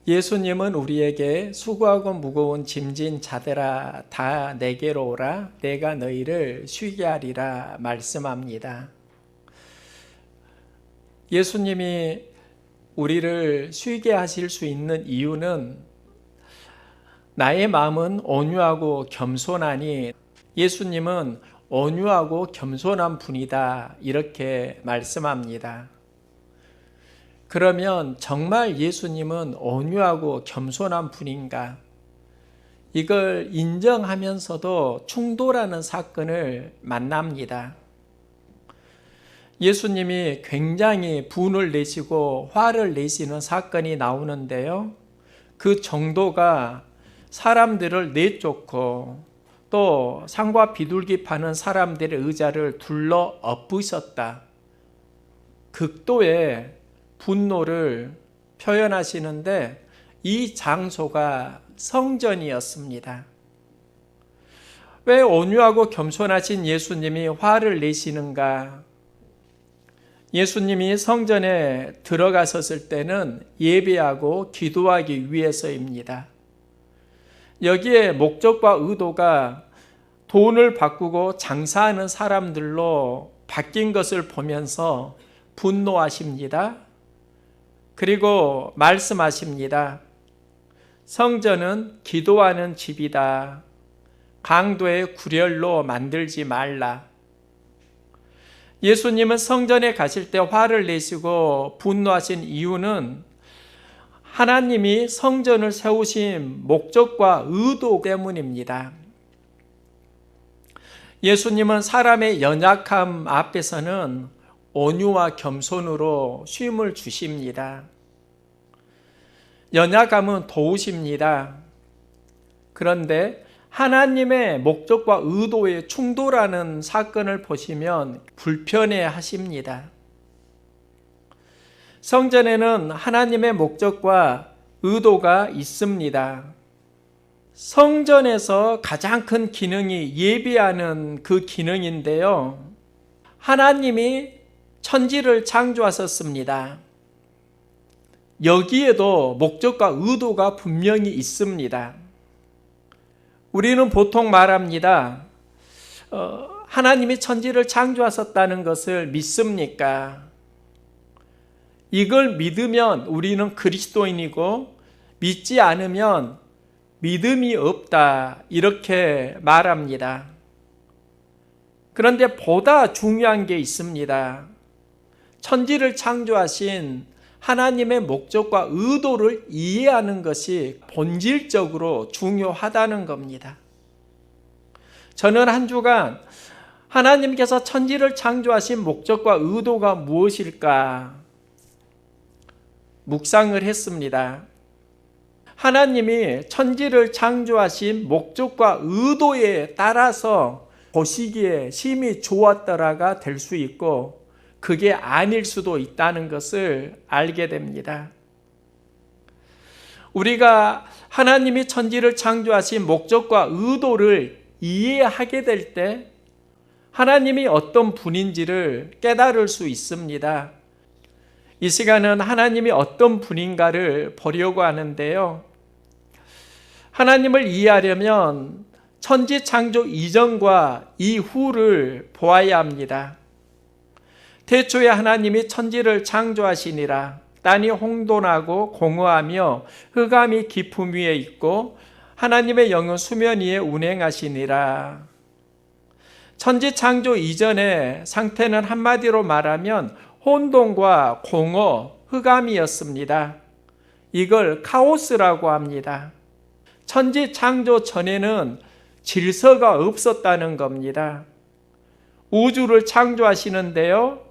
예수님은 우리에게 수고하고 무거운 짐진 자들아 다 내게로 오라 내가 너희를 쉬게 하리라 말씀합니다. 예수님이 우리를 쉬게 하실 수 있는 이유는 나의 마음은 온유하고 겸손하니 예수님은 온유하고 겸손한 분이다 이렇게 말씀합니다. 그러면 정말 예수님은 온유하고 겸손한 분인가? 이걸 인정하면서도 충돌하는 사건을 만납니다. 예수님이 굉장히 분을 내시고 화를 내시는 사건이 나오는데요. 그 정도가 사람들을 내쫓고 또 상과 비둘기 파는 사람들의 의자를 둘러 엎으셨다. 극도의 분노를 표현하시는데 이 장소가 성전이었습니다. 왜 온유하고 겸손하신 예수님이 화를 내시는가? 예수님이 성전에 들어가셨을 때는 예배하고 기도하기 위해서입니다. 여기에 목적과 의도가 돈을 바꾸고 장사하는 사람들로 바뀐 것을 보면서 분노하십니다. 그리고 말씀하십니다. 성전은 기도하는 집이다. 강도의 구렬로 만들지 말라. 예수님은 성전에 가실 때 화를 내시고 분노하신 이유는 하나님이 성전을 세우신 목적과 의도 때문입니다. 예수님은 사람의 연약함 앞에서는 온유와 겸손으로 쉼을 주십니다. 연약함은 도우십니다. 그런데 하나님의 목적과 의도에 충돌하는 사건을 보시면 불편해 하십니다. 성전에는 하나님의 목적과 의도가 있습니다. 성전에서 가장 큰 기능이 예배하는 그 기능인데요. 하나님이 천지를 창조하셨습니다. 여기에도 목적과 의도가 분명히 있습니다. 우리는 보통 말합니다. 하나님이 천지를 창조하셨다는 것을 믿습니까? 이걸 믿으면 우리는 그리스도인이고 믿지 않으면 믿음이 없다 이렇게 말합니다. 그런데 보다 중요한 게 있습니다. 천지를 창조하신 하나님의 목적과 의도를 이해하는 것이 본질적으로 중요하다는 겁니다. 저는 한 주간 하나님께서 천지를 창조하신 목적과 의도가 무엇일까 묵상을 했습니다. 하나님이 천지를 창조하신 목적과 의도에 따라서 보시기에 심히 좋았더라가 될 수 있고 그게 아닐 수도 있다는 것을 알게 됩니다. 우리가 하나님이 천지를 창조하신 목적과 의도를 이해하게 될 때 하나님이 어떤 분인지를 깨달을 수 있습니다. 이 시간은 하나님이 어떤 분인가를 보려고 하는데요. 하나님을 이해하려면 천지 창조 이전과 이후를 보아야 합니다. 태초에 하나님이 천지를 창조하시니라. 땅이 혼돈하고 공허하며 흑암이 깊음 위에 있고 하나님의 영은 수면 위에 운행하시니라. 천지 창조 이전의 상태는 한마디로 말하면 혼돈과 공허, 흑암이었습니다. 이걸 카오스라고 합니다. 천지 창조 전에는 질서가 없었다는 겁니다. 우주를 창조하시는데요.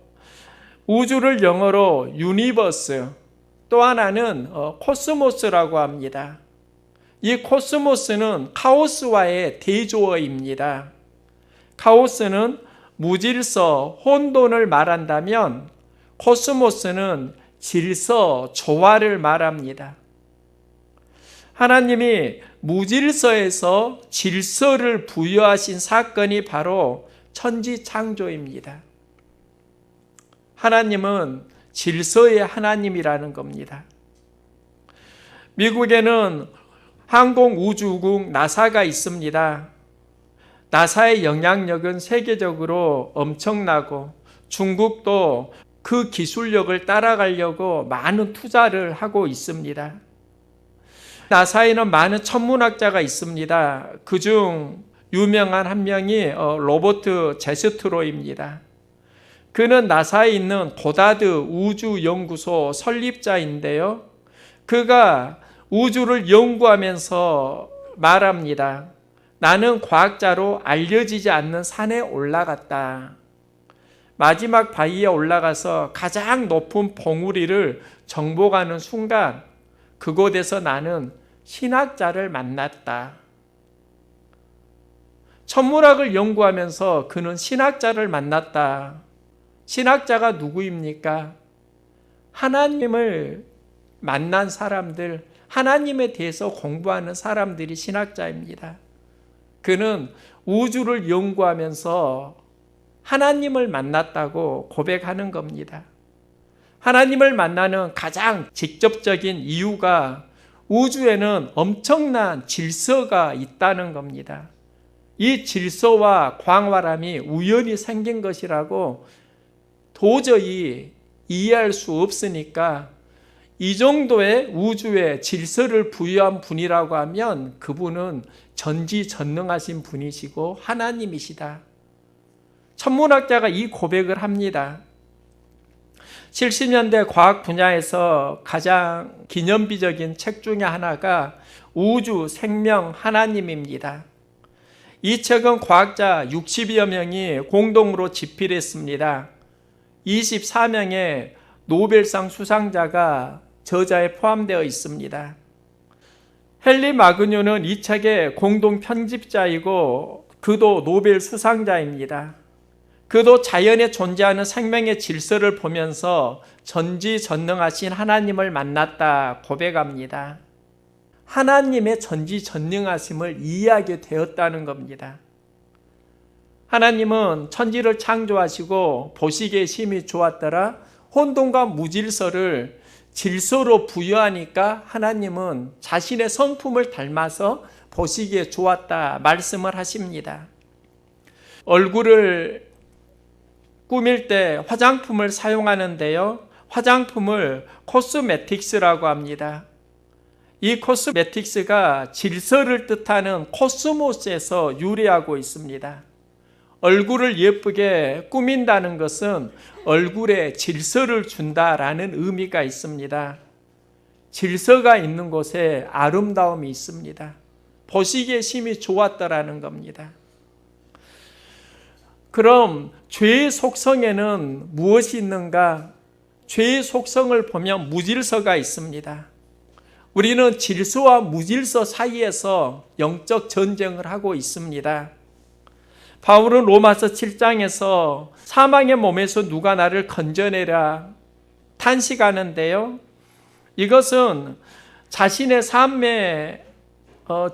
우주를 영어로 유니버스, 또 하나는 코스모스라고 합니다. 이 코스모스는 카오스와의 대조어입니다. 카오스는 무질서, 혼돈을 말한다면 코스모스는 질서, 조화를 말합니다. 하나님이 무질서에서 질서를 부여하신 사건이 바로 천지 창조입니다. 하나님은 질서의 하나님이라는 겁니다. 미국에는 항공우주국 나사가 있습니다. 나사의 영향력은 세계적으로 엄청나고 중국도 그 기술력을 따라가려고 많은 투자를 하고 있습니다. 나사에는 많은 천문학자가 있습니다. 그중 유명한 한 명이 로버트 제스트로입니다. 그는 나사에 있는 고다드 우주연구소 설립자인데요. 그가 우주를 연구하면서 말합니다. 나는 과학자로 알려지지 않는 산에 올라갔다. 마지막 바위에 올라가서 가장 높은 봉우리를 정복하는 순간 그곳에서 나는 신학자를 만났다. 천문학을 연구하면서 그는 신학자를 만났다. 신학자가 누구입니까? 하나님을 만난 사람들, 하나님에 대해서 공부하는 사람들이 신학자입니다. 그는 우주를 연구하면서 하나님을 만났다고 고백하는 겁니다. 하나님을 만나는 가장 직접적인 이유가 우주에는 엄청난 질서가 있다는 겁니다. 이 질서와 광활함이 우연히 생긴 것이라고 도저히 이해할 수 없으니까 이 정도의 우주에 질서를 부여한 분이라고 하면 그분은 전지전능하신 분이시고 하나님이시다. 천문학자가 이 고백을 합니다. 70년대 과학 분야에서 가장 기념비적인 책 중에 하나가 우주 생명 하나님입니다. 이 책은 과학자 60여 명이 공동으로 집필했습니다. 24명의 노벨상 수상자가 저자에 포함되어 있습니다. 헨리 마그뉴는 이 책의 공동 편집자이고 그도 노벨 수상자입니다. 그도 자연에 존재하는 생명의 질서를 보면서 전지전능하신 하나님을 만났다 고백합니다. 하나님의 전지전능하심을 이해하게 되었다는 겁니다. 하나님은 천지를 창조하시고 보시기에 심히 좋았더라. 혼돈과 무질서를 질서로 부여하니까 하나님은 자신의 성품을 닮아서 보시기에 좋았다 말씀을 하십니다. 얼굴을 꾸밀 때 화장품을 사용하는데요. 화장품을 코스메틱스라고 합니다. 이 코스메틱스가 질서를 뜻하는 코스모스에서 유래하고 있습니다. 얼굴을 예쁘게 꾸민다는 것은 얼굴에 질서를 준다라는 의미가 있습니다. 질서가 있는 곳에 아름다움이 있습니다. 보시기에 심히 좋았더라는 겁니다. 그럼 죄의 속성에는 무엇이 있는가? 죄의 속성을 보면 무질서가 있습니다. 우리는 질서와 무질서 사이에서 영적 전쟁을 하고 있습니다. 바울은 로마서 7장에서 사망의 몸에서 누가 나를 건져내라 탄식하는데요. 이것은 자신의 삶의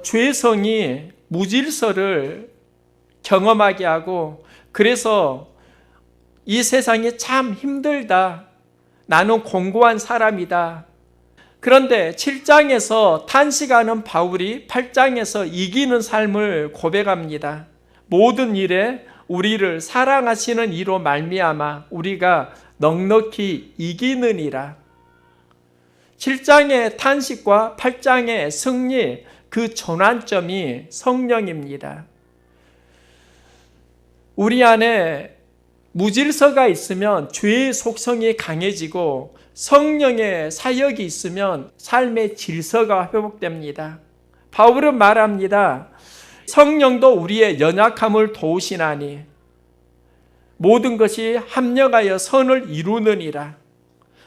죄성이 무질서를 경험하게 하고 그래서 이 세상이 참 힘들다. 나는 공고한 사람이다. 그런데 7장에서 탄식하는 바울이 8장에서 이기는 삶을 고백합니다. 모든 일에 우리를 사랑하시는 이로 말미암아 우리가 넉넉히 이기느니라. 7장의 탄식과 8장의 승리, 그 전환점이 성령입니다. 우리 안에 무질서가 있으면 죄의 속성이 강해지고 성령의 사역이 있으면 삶의 질서가 회복됩니다. 바울은 말합니다. 성령도 우리의 연약함을 도우시나니 모든 것이 합력하여 선을 이루느니라.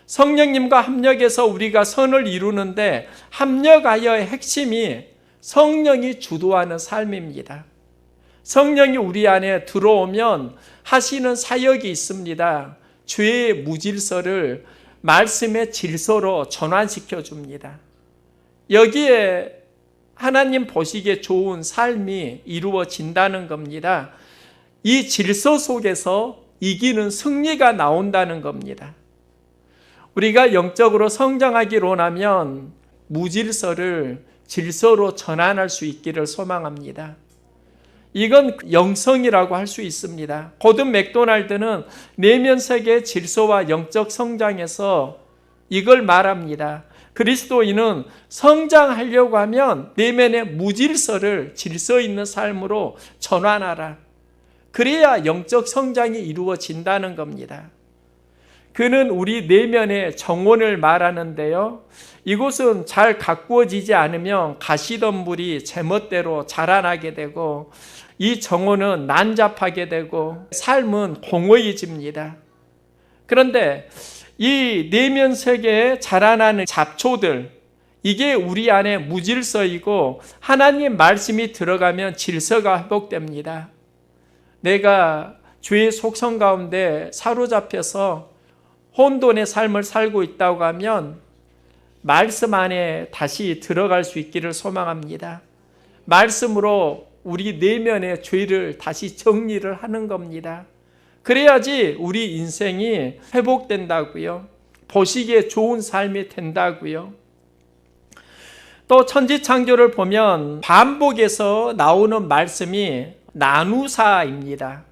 성령님과 합력해서 우리가 선을 이루는데 합력하여의 핵심이 성령이 주도하는 삶입니다. 성령이 우리 안에 들어오면 하시는 사역이 있습니다. 죄의 무질서를 말씀의 질서로 전환시켜 줍니다. 여기에 하나님 보시기에 좋은 삶이 이루어진다는 겁니다. 이 질서 속에서 이기는 승리가 나온다는 겁니다. 우리가 영적으로 성장하기로 하면 무질서를 질서로 전환할 수 있기를 소망합니다. 이건 영성이라고 할 수 있습니다. 고든 맥도날드는 내면 세계의 질서와 영적 성장에서 이걸 말합니다. 그리스도인은 성장하려고 하면 내면의 무질서를 질서 있는 삶으로 전환하라. 그래야 영적 성장이 이루어진다는 겁니다. 그는 우리 내면의 정원을 말하는데요. 이곳은 잘 가꾸어지지 않으면 가시덤불이 제멋대로 자라나게 되고 이 정원은 난잡하게 되고 삶은 공허해집니다. 그런데 이 내면 세계에 자라나는 잡초들, 이게 우리 안에 무질서이고 하나님 말씀이 들어가면 질서가 회복됩니다. 내가 죄의 속성 가운데 사로잡혀서 혼돈의 삶을 살고 있다고 하면 말씀 안에 다시 들어갈 수 있기를 소망합니다. 말씀으로 우리 내면의 죄를 다시 정리를 하는 겁니다. 그래야지 우리 인생이 회복된다고요. 보시기에 좋은 삶이 된다고요. 또 천지창조를 보면 반복해서 나오는 말씀이 나누사입니다.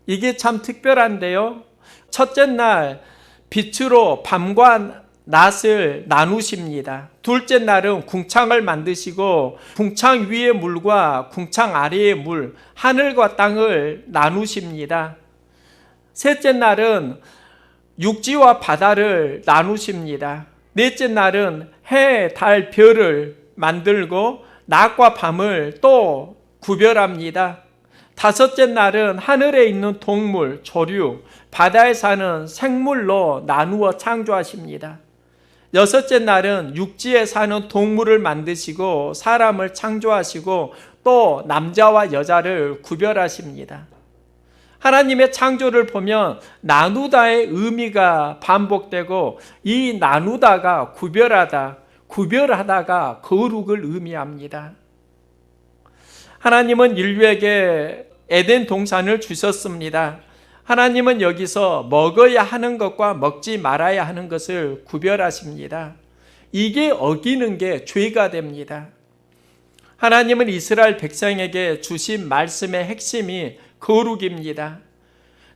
이게 참 특별한데요. 첫째 날 빛으로 밤과 낮을 나누십니다. 둘째 날은 궁창을 만드시고 궁창 위의 물과 궁창 아래의 물, 하늘과 땅을 나누십니다. 셋째 날은 육지와 바다를 나누십니다. 넷째 날은 해, 달, 별을 만들고 낮과 밤을 또 구별합니다. 다섯째 날은 하늘에 있는 동물, 조류, 바다에 사는 생물로 나누어 창조하십니다. 여섯째 날은 육지에 사는 동물을 만드시고 사람을 창조하시고 또 남자와 여자를 구별하십니다. 하나님의 창조를 보면 나누다의 의미가 반복되고 이 나누다가 구별하다, 구별하다가 거룩을 의미합니다. 하나님은 인류에게 에덴 동산을 주셨습니다. 하나님은 여기서 먹어야 하는 것과 먹지 말아야 하는 것을 구별하십니다. 이게 어기는 게 죄가 됩니다. 하나님은 이스라엘 백성에게 주신 말씀의 핵심이 거룩입니다.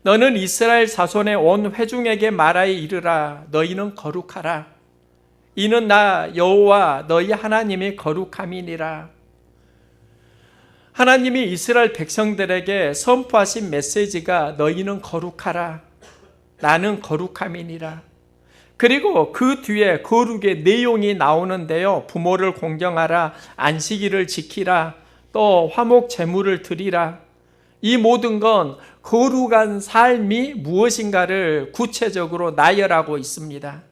너는 이스라엘 자손의 온 회중에게 말하여 이르라. 너희는 거룩하라. 이는 나 여호와 너희 하나님이 거룩함이니라. 하나님이 이스라엘 백성들에게 선포하신 메시지가 너희는 거룩하라. 나는 거룩함이니라. 그리고 그 뒤에 거룩의 내용이 나오는데요. 부모를 공경하라. 안식일을 지키라. 또 화목 제물을 드리라. 이 모든 건 거룩한 삶이 무엇인가를 구체적으로 나열하고 있습니다.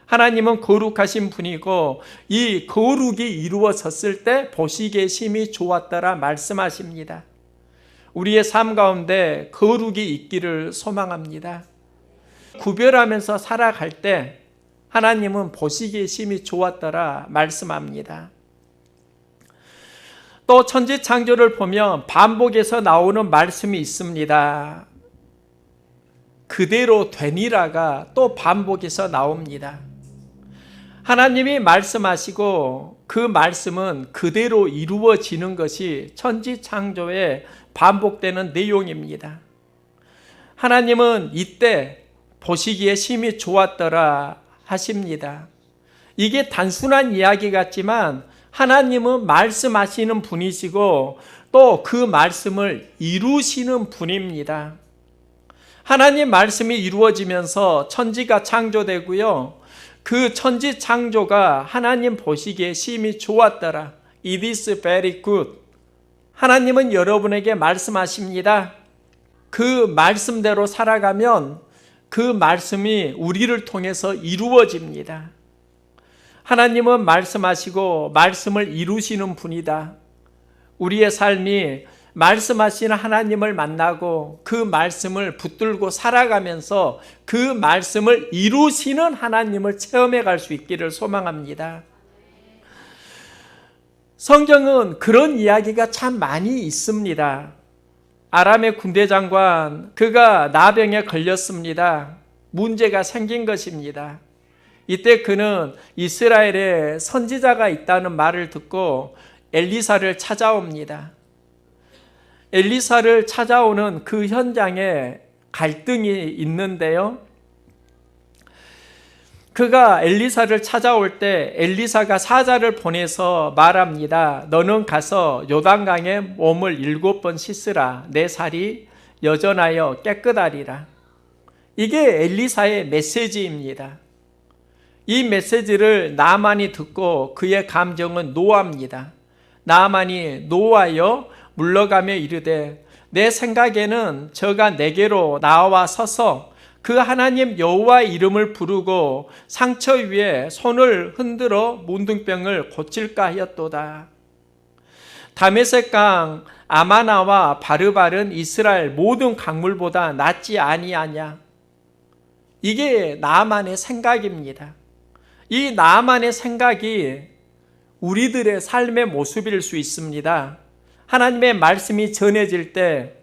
하나님은 거룩하신 분이고 이 거룩이 이루어졌을 때 보시기에 심히 좋았더라 말씀하십니다. 우리의 삶 가운데 거룩이 있기를 소망합니다. 구별하면서 살아갈 때 하나님은 보시기에 심히 좋았더라 말씀합니다. 또 천지창조를 보면 반복해서 나오는 말씀이 있습니다. 그대로 되니라가 또 반복해서 나옵니다. 하나님이 말씀하시고 그 말씀은 그대로 이루어지는 것이 천지창조에 반복되는 내용입니다. 하나님은 이때 보시기에 심히 좋았더라 하십니다. 이게 단순한 이야기 같지만 하나님은 말씀하시는 분이시고 또 그 말씀을 이루시는 분입니다. 하나님 말씀이 이루어지면서 천지가 창조되고요. 그 천지 창조가 하나님 보시기에 심히 좋았더라. It is very good. 하나님은 여러분에게 말씀하십니다. 그 말씀대로 살아가면 그 말씀이 우리를 통해서 이루어집니다. 하나님은 말씀하시고 말씀을 이루시는 분이다. 우리의 삶이 말씀하시는 하나님을 만나고 그 말씀을 붙들고 살아가면서 그 말씀을 이루시는 하나님을 체험해 갈 수 있기를 소망합니다. 성경은 그런 이야기가 참 많이 있습니다. 아람의 군대 장관, 그가 나병에 걸렸습니다. 문제가 생긴 것입니다. 이때 그는 이스라엘에 선지자가 있다는 말을 듣고 엘리사를 찾아옵니다. 엘리사를 찾아오는 그 현장에 갈등이 있는데요. 그가 엘리사를 찾아올 때 엘리사가 사자를 보내서 말합니다. 너는 가서 요단강에 몸을 7번 씻으라. 내 살이 여전하여 깨끗하리라. 이게 엘리사의 메시지입니다. 이 메시지를 나아만이 듣고 그의 감정은 노합니다. 나아만이 노하여 물러가며 이르되 내 생각에는 저가 내게로 나와 서서 그 하나님 여호와의 이름을 부르고 상처 위에 손을 흔들어 문둥병을 고칠까 하였도다. 다메섹 강 아마나와 바르발은 이스라엘 모든 강물보다 낫지 아니하냐. 이게 나아만의 생각입니다. 이 나아만의 생각이 우리들의 삶의 모습일 수 있습니다. 하나님의 말씀이 전해질 때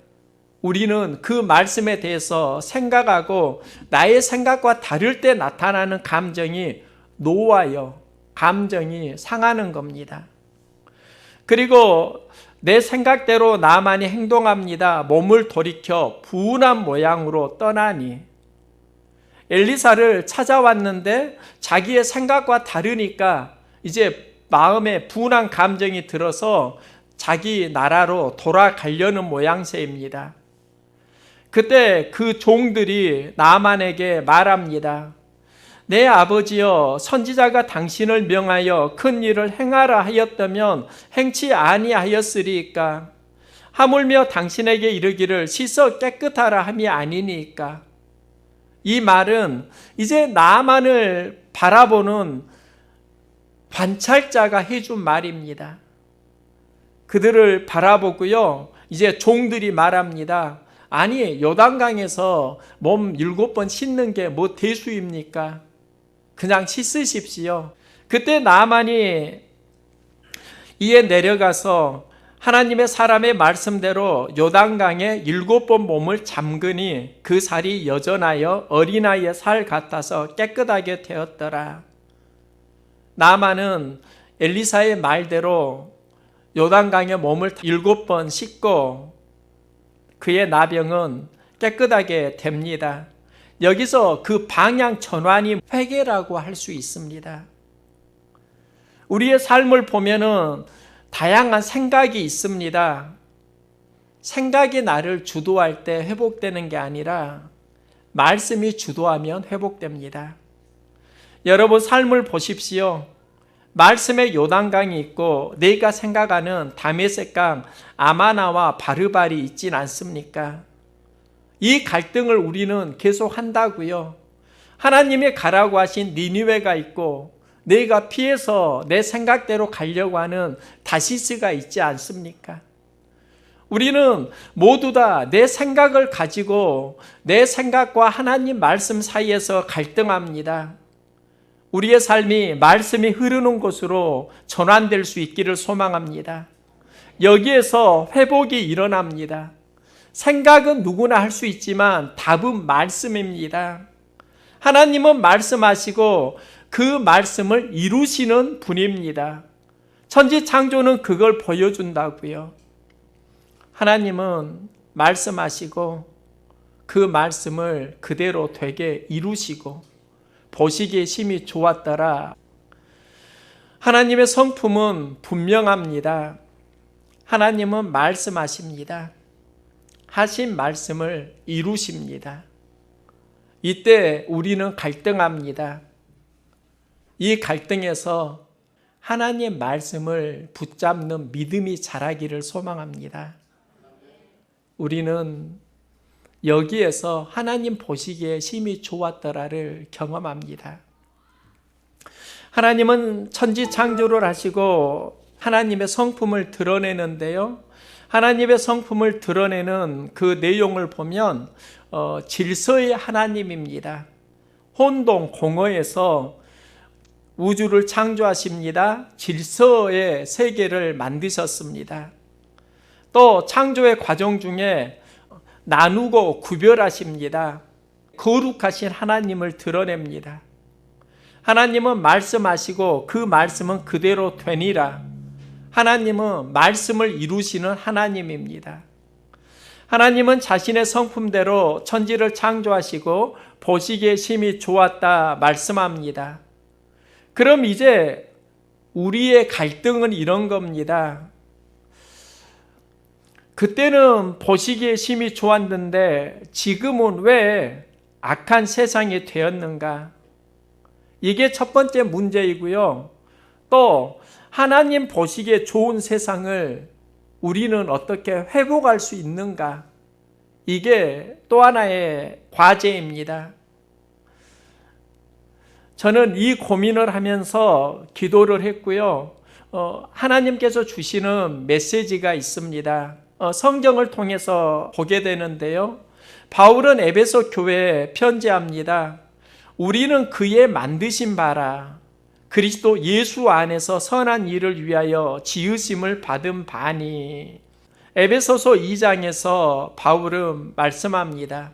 우리는 그 말씀에 대해서 생각하고 나의 생각과 다를 때 나타나는 감정이 노하여 감정이 상하는 겁니다. 그리고 내 생각대로 나만이 행동합니다. 몸을 돌이켜 분한 모양으로 떠나니 엘리사를 찾아왔는데 자기의 생각과 다르니까 이제 마음에 분한 감정이 들어서 자기 나라로 돌아가려는 모양새입니다. 그때 그 종들이 나아만에게 말합니다. 내 아버지여, 선지자가 당신을 명하여 큰 일을 행하라 하였다면 행치 아니하였으리이까? 하물며 당신에게 이르기를 씻어 깨끗하라 함이 아니니까? 이 말은 이제 나아만을 바라보는 관찰자가 해준 말입니다. 그들을 바라보고요, 이제 종들이 말합니다. 아니, 요단강에서 몸 7번 씻는 게 뭐 대수입니까? 그냥 씻으십시오. 그때 나아만이 이에 내려가서 하나님의 사람의 말씀대로 요단강에 7번 몸을 잠그니 그 살이 여전하여 어린아이의 살 같아서 깨끗하게 되었더라. 나아만은 엘리사의 말대로 요단강에 몸을 7번 씻고 그의 나병은 깨끗하게 됩니다. 여기서 그 방향 전환이 회개라고 할 수 있습니다. 우리의 삶을 보면은 다양한 생각이 있습니다. 생각이 나를 주도할 때 회복되는 게 아니라 말씀이 주도하면 회복됩니다. 여러분 삶을 보십시오. 말씀에 요단강이 있고 내가 생각하는 다메섹 강 아마나와 바르발이 있진 않습니까? 이 갈등을 우리는 계속 한다고요. 하나님이 가라고 하신 니느웨가 있고 내가 피해서 내 생각대로 가려고 하는 다시스가 있지 않습니까? 우리는 모두 다 내 생각을 가지고 내 생각과 하나님 말씀 사이에서 갈등합니다. 우리의 삶이 말씀이 흐르는 곳으로 전환될 수 있기를 소망합니다. 여기에서 회복이 일어납니다. 생각은 누구나 할 수 있지만 답은 말씀입니다. 하나님은 말씀하시고 그 말씀을 이루시는 분입니다. 천지창조는 그걸 보여준다고요. 하나님은 말씀하시고 그 말씀을 그대로 되게 이루시고 보시기에 심히 좋았더라. 하나님의 성품은 분명합니다. 하나님은 말씀하십니다. 하신 말씀을 이루십니다. 이때 우리는 갈등합니다. 이 갈등에서 하나님의 말씀을 붙잡는 믿음이 자라기를 소망합니다. 우리는 여기에서 하나님 보시기에 심히 좋았더라를 경험합니다. 하나님은 천지 창조를 하시고 하나님의 성품을 드러내는데요. 하나님의 성품을 드러내는 그 내용을 보면 질서의 하나님입니다. 혼동, 공허에서 우주를 창조하십니다. 질서의 세계를 만드셨습니다. 또 창조의 과정 중에 나누고 구별하십니다. 거룩하신 하나님을 드러냅니다. 하나님은 말씀하시고 그 말씀은 그대로 되니라. 하나님은 말씀을 이루시는 하나님입니다. 하나님은 자신의 성품대로 천지를 창조하시고 보시기에 심히 좋았다 말씀합니다. 그럼 이제 우리의 갈등은 이런 겁니다. 그때는 보시기에 심히 좋았는데 지금은 왜 악한 세상이 되었는가? 이게 첫 번째 문제이고요. 또 하나님 보시기에 좋은 세상을 우리는 어떻게 회복할 수 있는가? 이게 또 하나의 과제입니다. 저는 이 고민을 하면서 기도를 했고요. 하나님께서 주시는 메시지가 있습니다. 성경을 통해서 보게 되는데요. 바울은 에베소 교회에 편지합니다. 우리는 그의 만드신 바라 그리스도 예수 안에서 선한 일을 위하여 지으심을 받은 바니. 에베소서 2장에서 바울은 말씀합니다.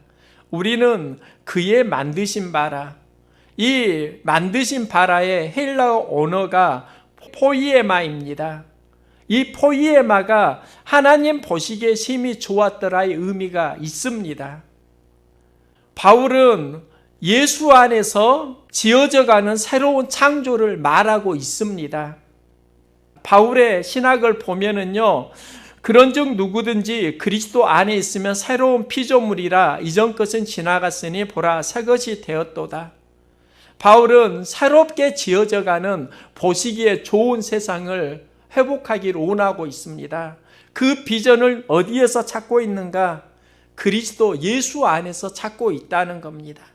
우리는 그의 만드신 바라. 이 만드신 바라의 헬라어 언어가 포이에마입니다. 이 포이에마가 하나님 보시기에 심히 좋았더라의 의미가 있습니다. 바울은 예수 안에서 지어져가는 새로운 창조를 말하고 있습니다. 바울의 신학을 보면은요, 그런즉 누구든지 그리스도 안에 있으면 새로운 피조물이라 이전 것은 지나갔으니 보라 새 것이 되었도다. 바울은 새롭게 지어져가는 보시기에 좋은 세상을 회복하기를 원하고 있습니다. 그 비전을 어디에서 찾고 있는가? 그리스도 예수 안에서 찾고 있다는 겁니다.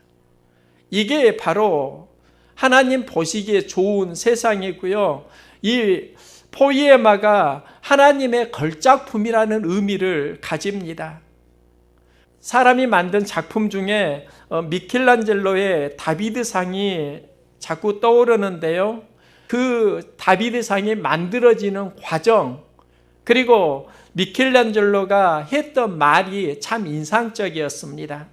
이게 바로 하나님 보시기에 좋은 세상이고요. 이 포이에마가 하나님의 걸작품이라는 의미를 가집니다. 사람이 만든 작품 중에 미켈란젤로의 다비드상이 자꾸 떠오르는데요. 그 다비드상이 만들어지는 과정, 그리고 미켈란젤로가 했던 말이 참 인상적이었습니다.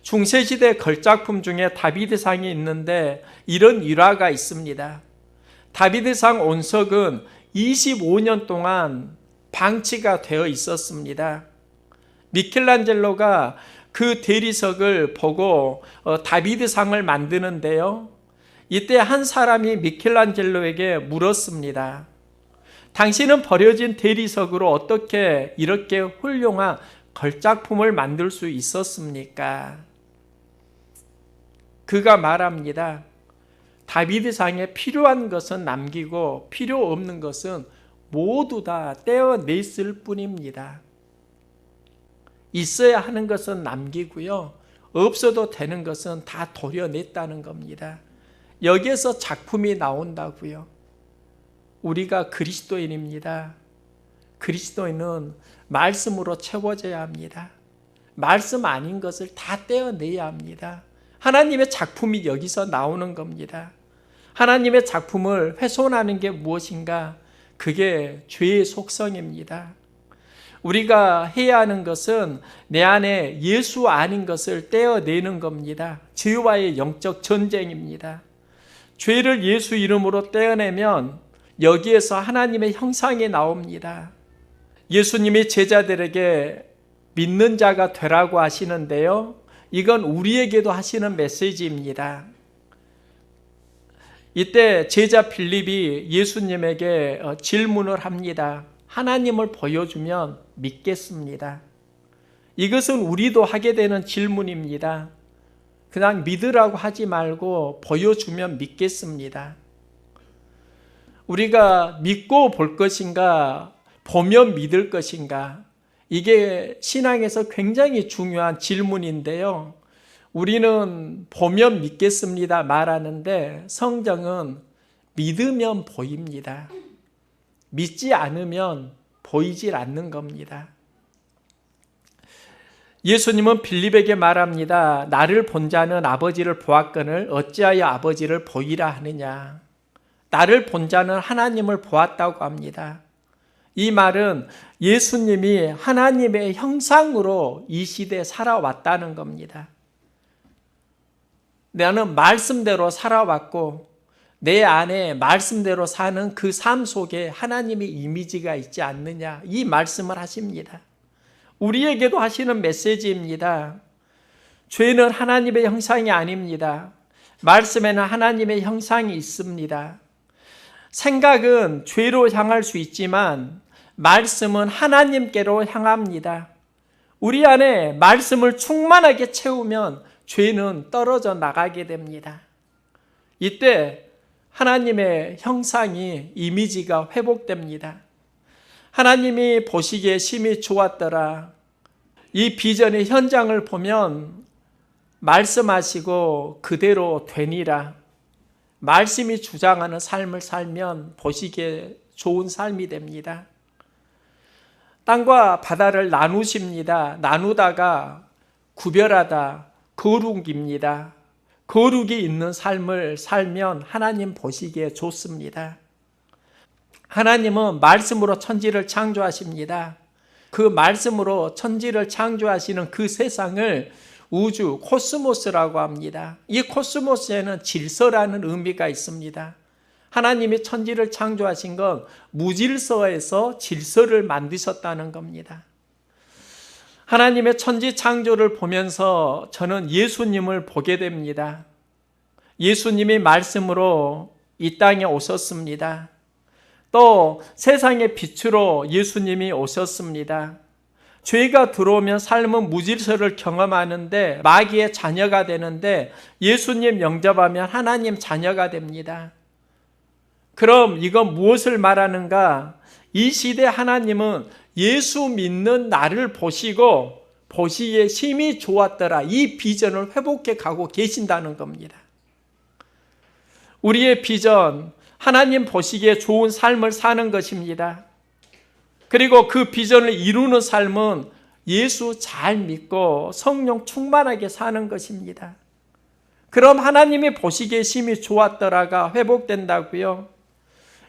중세시대 걸작품 중에 다비드상이 있는데 이런 일화가 있습니다. 다비드상 온석은 25년 동안 방치가 되어 있었습니다. 미켈란젤로가 그 대리석을 보고 다비드상을 만드는데요. 이때 한 사람이 미켈란젤로에게 물었습니다. 당신은 버려진 대리석으로 어떻게 이렇게 훌륭한 걸작품을 만들 수 있었습니까? 그가 말합니다. 다비드상에 필요한 것은 남기고 필요 없는 것은 모두 다 떼어냈을 뿐입니다. 있어야 하는 것은 남기고요. 없어도 되는 것은 다 도려냈다는 겁니다. 여기에서 작품이 나온다고요. 우리가 그리스도인입니다. 그리스도인은 말씀으로 채워져야 합니다. 말씀 아닌 것을 다 떼어내야 합니다. 하나님의 작품이 여기서 나오는 겁니다. 하나님의 작품을 훼손하는 게 무엇인가? 그게 죄의 속성입니다. 우리가 해야 하는 것은 내 안에 예수 아닌 것을 떼어내는 겁니다. 죄와의 영적 전쟁입니다. 죄를 예수 이름으로 떼어내면 여기에서 하나님의 형상이 나옵니다. 예수님이 제자들에게 믿는 자가 되라고 하시는데요. 이건 우리에게도 하시는 메시지입니다. 이때 제자 빌립이 예수님에게 질문을 합니다. 하나님을 보여주면 믿겠습니다. 이것은 우리도 하게 되는 질문입니다. 그냥 믿으라고 하지 말고 보여주면 믿겠습니다. 우리가 믿고 볼 것인가, 보면 믿을 것인가, 이게 신앙에서 굉장히 중요한 질문인데요. 우리는 보면 믿겠습니다 말하는데 성경은 믿으면 보입니다. 믿지 않으면 보이질 않는 겁니다. 예수님은 빌립에게 말합니다. 나를 본 자는 아버지를 보았거늘 어찌하여 아버지를 보이라 하느냐. 나를 본 자는 하나님을 보았다고 합니다. 이 말은 예수님이 하나님의 형상으로 이 시대에 살아왔다는 겁니다. 나는 말씀대로 살아왔고 내 안에 말씀대로 사는 그 삶 속에 하나님의 이미지가 있지 않느냐, 이 말씀을 하십니다. 우리에게도 하시는 메시지입니다. 죄는 하나님의 형상이 아닙니다. 말씀에는 하나님의 형상이 있습니다. 생각은 죄로 향할 수 있지만 말씀은 하나님께로 향합니다. 우리 안에 말씀을 충만하게 채우면 죄는 떨어져 나가게 됩니다. 이때 하나님의 형상이, 이미지가 회복됩니다. 하나님이 보시기에 심히 좋았더라. 이 비전의 현장을 보면 말씀하시고 그대로 되니라. 말씀이 주장하는 삶을 살면 보시기에 좋은 삶이 됩니다. 땅과 바다를 나누십니다. 나누다가 구별하다, 거룩입니다. 거룩이 있는 삶을 살면 하나님 보시기에 좋습니다. 하나님은 말씀으로 천지를 창조하십니다. 그 말씀으로 천지를 창조하시는 그 세상을 우주, 코스모스라고 합니다. 이 코스모스에는 질서라는 의미가 있습니다. 하나님이 천지를 창조하신 건 무질서에서 질서를 만드셨다는 겁니다. 하나님의 천지 창조를 보면서 저는 예수님을 보게 됩니다. 예수님이 말씀으로 이 땅에 오셨습니다. 또 세상의 빛으로 예수님이 오셨습니다. 죄가 들어오면 삶은 무질서를 경험하는데 마귀의 자녀가 되는데 예수님 영접하면 하나님 자녀가 됩니다. 그럼 이건 무엇을 말하는가? 이 시대 하나님은 예수 믿는 나를 보시고 보시기에 심히 좋았더라. 이 비전을 회복해 가고 계신다는 겁니다. 우리의 비전, 하나님 보시기에 좋은 삶을 사는 것입니다. 그리고 그 비전을 이루는 삶은 예수 잘 믿고 성령 충만하게 사는 것입니다. 그럼 하나님이 보시기에 심히 좋았더라가 회복된다고요.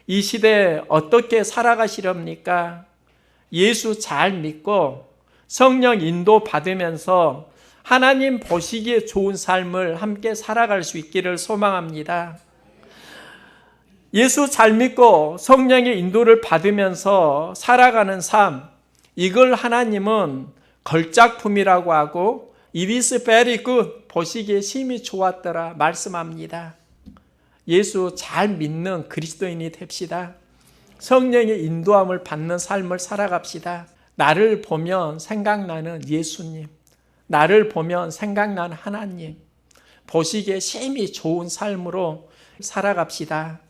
이 시대에 어떻게 살아가시렵니까? 예수 잘 믿고 성령 인도 받으면서 하나님 보시기에 좋은 삶을 함께 살아갈 수 있기를 소망합니다. 예수 잘 믿고 성령의 인도를 받으면서 살아가는 삶, 이걸 하나님은 걸작품이라고 하고 It is very good, 보시기에 심히 좋았더라 말씀합니다. 예수 잘 믿는 그리스도인이 됩시다. 성령의 인도함을 받는 삶을 살아갑시다. 나를 보면 생각나는 예수님, 나를 보면 생각나는 하나님, 보시기에 심히 좋은 삶으로 살아갑시다.